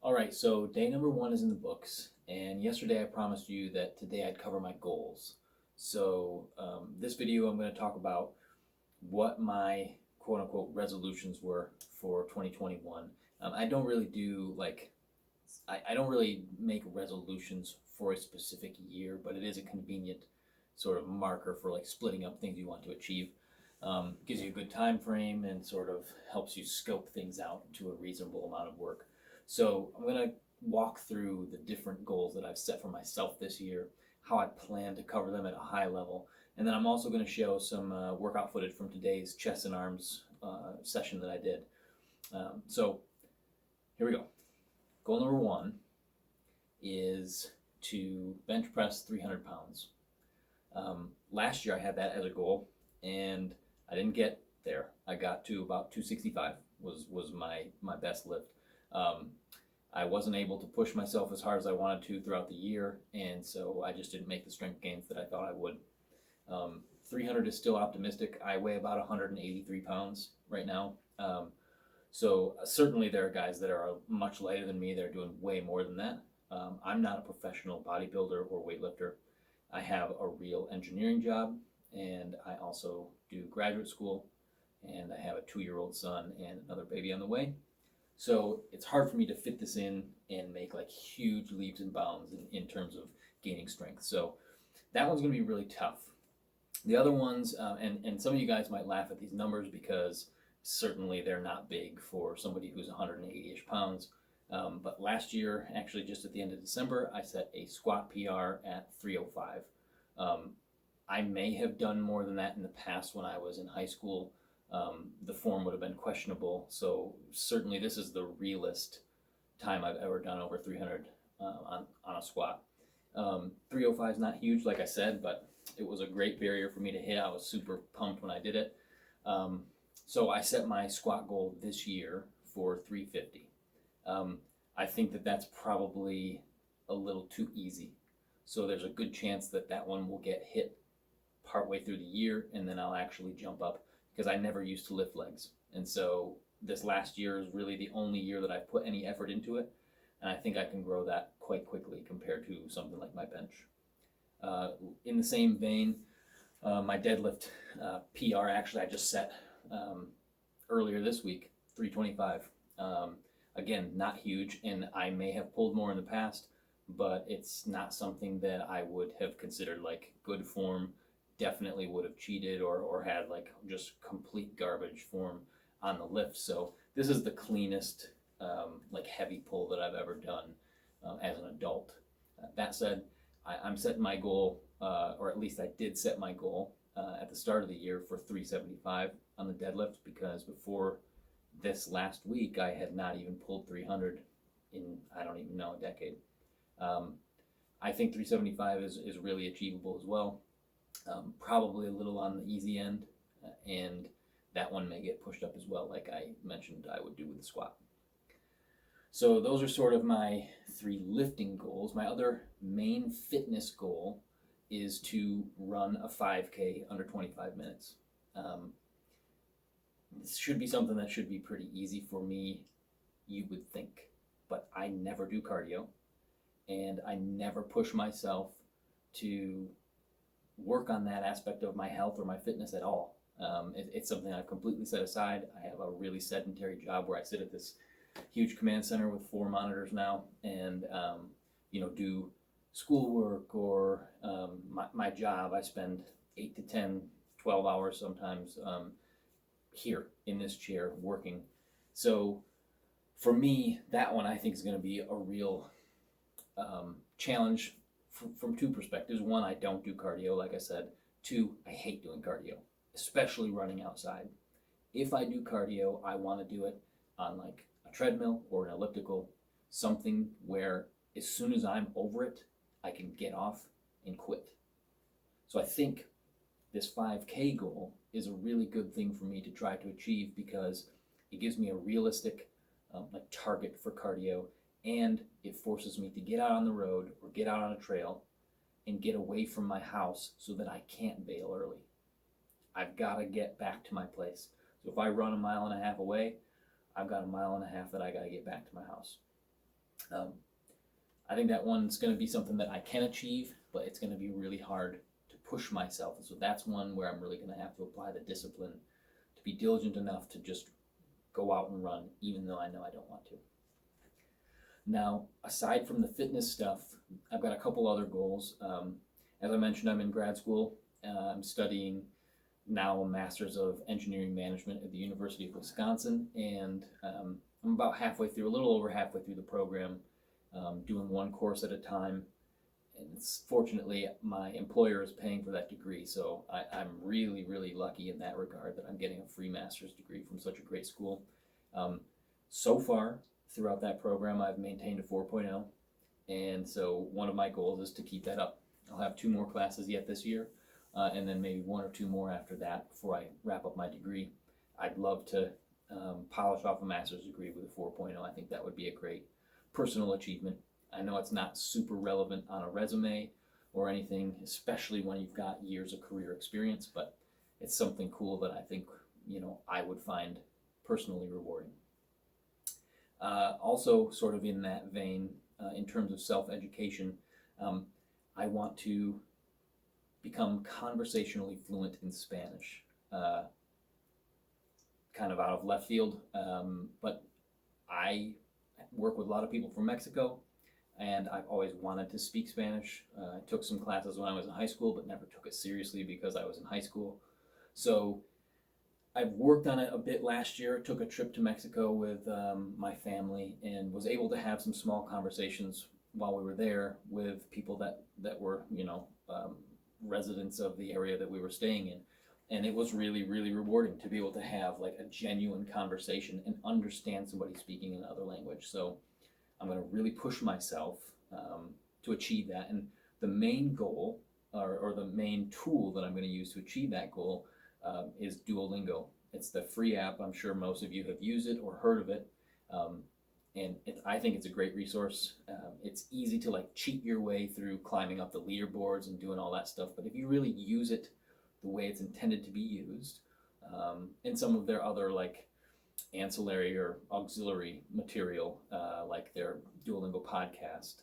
All right, so day number one is in the books, and yesterday I promised you that today I'd cover my goals. This video I'm going to talk about what my quote unquote resolutions were for 2021. I don't really do I don't really make resolutions for a specific year, but it is a convenient sort of marker for like splitting up things you want to achieve. Gives you a good time frame and sort of helps you scope things out to a reasonable amount of work. So I'm going to walk through the different goals that I've set for myself this year, how I plan to cover them at a high level, and then I'm also going to show some workout footage from today's chest and arms session that I did. So here we go. Goal number one is to bench press 300 pounds. Last year I had that as a goal, and I didn't get there. I got to about 265 was my best lift. I wasn't able to push myself as hard as I wanted to throughout the year, and so I just didn't make the strength gains that I thought I would. 300 is still optimistic. I weigh about 183 pounds right now. So certainly there are guys that are much lighter than me that are doing way more than that. I'm not a professional bodybuilder or weightlifter. I have a real engineering job, and I also do graduate school, and I have a 2-year-old son and another baby on the way. So it's hard for me to fit this in and make like huge leaps and bounds in terms of gaining strength. So that one's going to be really tough. The other ones, and some of you guys might laugh at these numbers because certainly they're not big for somebody who's 180-ish pounds. But last year, actually just at the end of December, I set a squat PR at 305. I may have done more than that in the past when I was in high school. The form would have been questionable, so certainly this is the realest time I've ever done over 300 on a squat. 305 is not huge, like I said, but it was a great barrier for me to hit. I was super pumped when I did it. So I set my squat goal this year for 350. I think that that's probably a little too easy. So there's a good chance that that one will get hit partway through the year, and then I'll actually jump up because I never used to lift legs. And so this last year is really the only year that I've put any effort into it. And I think I can grow that quite quickly compared to something like my bench. In the same vein, my deadlift PR actually I just set earlier this week, 325. Again, not huge, and I may have pulled more in the past, but it's not something that I would have considered like good form. Definitely would have cheated or had like just complete garbage form on the lift. So this is the cleanest like heavy pull that I've ever done as an adult. That said, I'm setting my goal, or at least I did set my goal at the start of the year for 375 on the deadlift, because before this last week I had not even pulled 300 in, I don't even know, a decade. I think 375 is really achievable as well. Probably a little on the easy end, and that one may get pushed up as well, like I mentioned I would do with the squat. So those are sort of my 3 lifting goals. My other main fitness goal is to run a 5K under 25 minutes. This should be something that should be pretty easy for me, you would think, but I never do cardio, and I never push myself to work on that aspect of my health or my fitness at all. It's something I've completely set aside. I have a really sedentary job where I sit at this huge command center with 4 monitors now, and do schoolwork or my job. I spend 8 to 10, 12 hours sometimes here in this chair working. So for me, that one I think is going to be a real challenge from 2 perspectives. 1, I don't do cardio, like I said. 2, I hate doing cardio, especially running outside. If I do cardio, I want to do it on like a treadmill or an elliptical, something where as soon as I'm over it, I can get off and quit. So I think this 5K goal is a really good thing for me to try to achieve, because it gives me a realistic like target for cardio, and it forces me to get out on the road or get out on a trail and get away from my house so that I can't bail early. I've got to get back to my place. So if I run a mile and a half away, I've got a mile and a half that I got to get back to my house. Um, I think that one's going to be something that I can achieve, but it's going to be really hard to push myself. And so that's one where I'm really going to have to apply the discipline to be diligent enough to just go out and run, even though I know I don't want to. Now, aside from the fitness stuff, I've got a couple other goals. As I mentioned, I'm in grad school. I'm studying now a Master's of Engineering Management at the University of Wisconsin, and I'm about halfway through, a little over halfway through the program, doing one course at a time. And fortunately, my employer is paying for that degree, so I'm really, really lucky in that regard that I'm getting a free master's degree from such a great school. So far, throughout that program, I've maintained a 4.0, and so one of my goals is to keep that up. I'll have 2 more classes yet this year, and then maybe 1 or 2 more after that before I wrap up my degree. I'd love to polish off a master's degree with a 4.0. I think that would be a great personal achievement. I know it's not super relevant on a resume or anything, especially when you've got years of career experience, but it's something cool that I think, I would find personally rewarding. Also, sort of in that vein, in terms of self-education, I want to become conversationally fluent in Spanish. Kind of out of left field, but I work with a lot of people from Mexico, and I've always wanted to speak Spanish. I took some classes when I was in high school, but never took it seriously because I was in high school. So I've worked on it a bit last year. Took a trip to Mexico with my family and was able to have some small conversations while we were there with people that were, residents of the area that we were staying in. And it was really, really rewarding to be able to have like a genuine conversation and understand somebody speaking in another language. So I'm going to really push myself to achieve that. And the main goal, or the main tool that I'm going to use to achieve that goal is DuoLingo. It's the free app. I'm sure most of you have used it or heard of it. And I think it's a great resource. It's easy to like cheat your way through climbing up the leaderboards and doing all that stuff. But if you really use it the way it's intended to be used, and some of their other like ancillary or auxiliary material, like their DuoLingo podcast,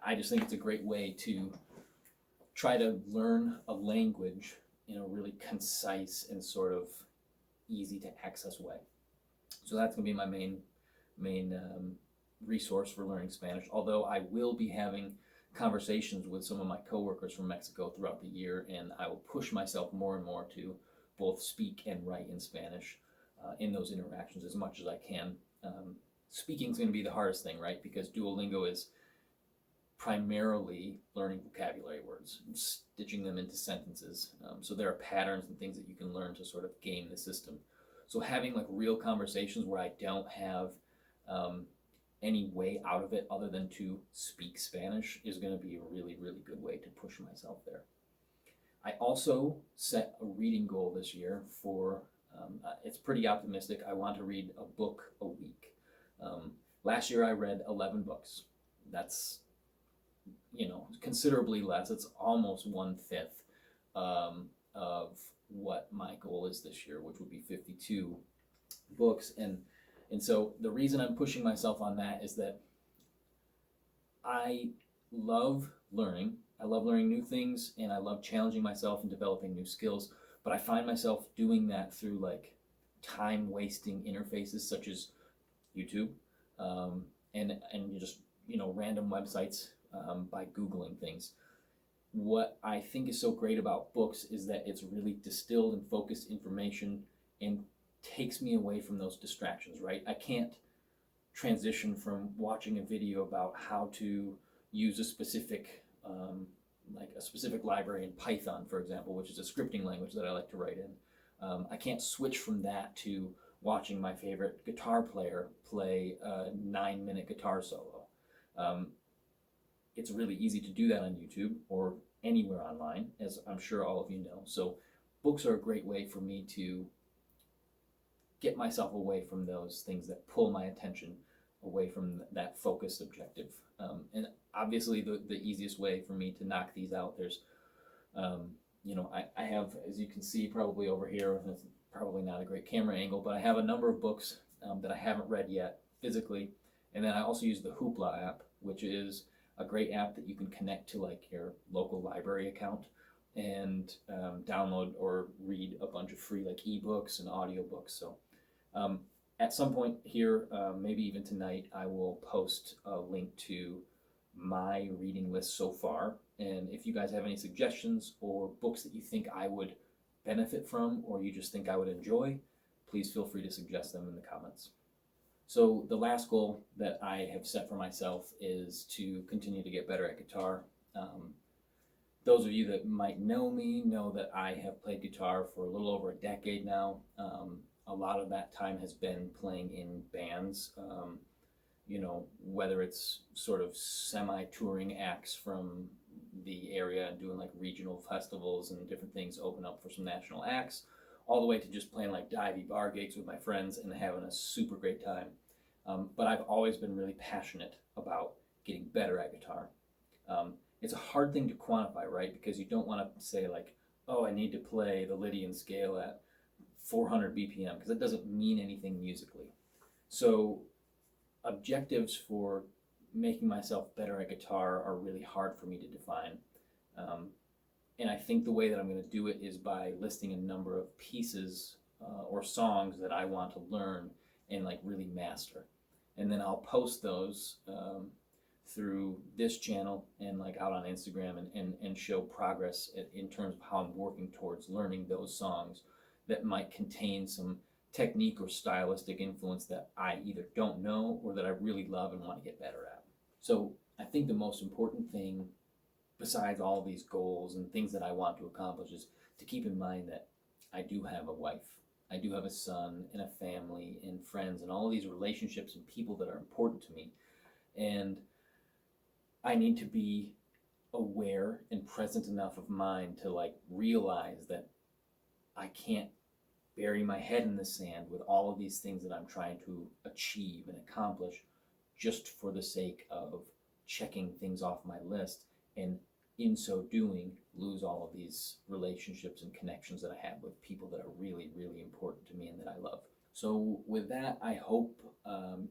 I just think it's a great way to try to learn a language in a really concise and sort of easy to access way. So that's going to be my main resource for learning Spanish, although I will be having conversations with some of my coworkers from Mexico throughout the year, and I will push myself more and more to both speak and write in Spanish in those interactions as much as I can. Speaking is going to be the hardest thing, right? Because DuoLingo is primarily learning vocabulary words, stitching them into sentences. So there are patterns and things that you can learn to sort of game the system. So having like real conversations where I don't have any way out of it other than to speak Spanish is going to be a really, really good way to push myself there. I also set a reading goal this year for, it's pretty optimistic. I want to read a book a week. Last year I read 11 books. That's, considerably less. It's almost 1/5 of what my goal is this year, which would be 52 books. And so the reason I'm pushing myself on that is that I love learning. I love learning new things, and I love challenging myself and developing new skills. But I find myself doing that through like time-wasting interfaces such as YouTube, and just random websites by Googling things. What I think is so great about books is that it's really distilled and focused information and takes me away from those distractions, right? I can't transition from watching a video about how to use a specific library in Python, for example, which is a scripting language that I like to write in. I can't switch from that to watching my favorite guitar player play a 9-minute guitar solo. It's really easy to do that on YouTube or anywhere online, as I'm sure all of you know. So books are a great way for me to get myself away from those things that pull my attention away from that focused objective. And obviously the easiest way for me to knock these out, there's, I have, as you can see probably over here, it's probably not a great camera angle, but I have a number of books that I haven't read yet physically, And then I also use the Hoopla app, which is a great app that you can connect to like your local library account and download or read a bunch of free like ebooks and audiobooks. So at some point here, maybe even tonight, I will post a link to my reading list so far. And if you guys have any suggestions or books that you think I would benefit from or you just think I would enjoy, please feel free to suggest them in the comments. So the last goal that I have set for myself is to continue to get better at guitar. Those of you that might know me know that I have played guitar for a little over a decade now. A lot of that time has been playing in bands, whether it's sort of semi-touring acts from the area and doing like regional festivals and different things, open up for some national acts, all the way to just playing like divey bar gigs with my friends and having a super great time. But I've always been really passionate about getting better at guitar. It's a hard thing to quantify, right? Because you don't want to say like, oh, I need to play the Lydian scale at 400 BPM, because it doesn't mean anything musically. So objectives for making myself better at guitar are really hard for me to define. And I think the way that I'm going to do it is by listing a number of pieces or songs that I want to learn and like really master. And then I'll post those through this channel and like out on Instagram and show progress in terms of how I'm working towards learning those songs that might contain some technique or stylistic influence that I either don't know or that I really love and want to get better at. So I think the most important thing, besides all these goals and things that I want to accomplish, is to keep in mind that I do have a wife, I do have a son and a family and friends and all of these relationships and people that are important to me. And I need to be aware and present enough of mind to like realize that I can't bury my head in the sand with all of these things that I'm trying to achieve and accomplish just for the sake of checking things off my list, and in so doing lose all of these relationships and connections that I have with people that are really, really important to me and that I love. So with that, I hope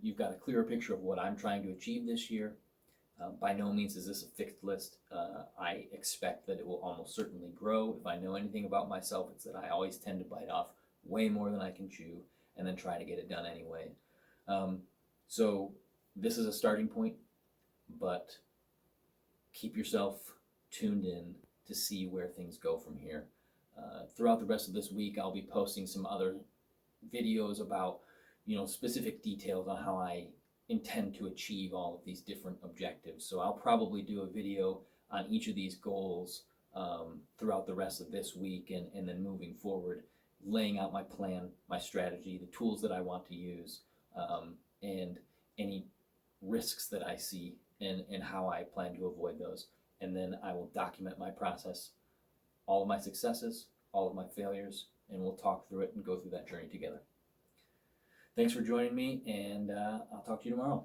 you've got a clearer picture of what I'm trying to achieve this year. By no means is this a fixed list. I expect that it will almost certainly grow. If I know anything about myself, it's that I always tend to bite off way more than I can chew and then try to get it done anyway. So this is a starting point, but keep yourself tuned in to see where things go from here. Throughout the rest of this week, I'll be posting some other videos about, specific details on how I intend to achieve all of these different objectives. So I'll probably do a video on each of these goals throughout the rest of this week and then moving forward, laying out my plan, my strategy, the tools that I want to use, and any risks that I see and how I plan to avoid those. And then I will document my process, all of my successes, all of my failures, and we'll talk through it and go through that journey together. Thanks for joining me, and I'll talk to you tomorrow.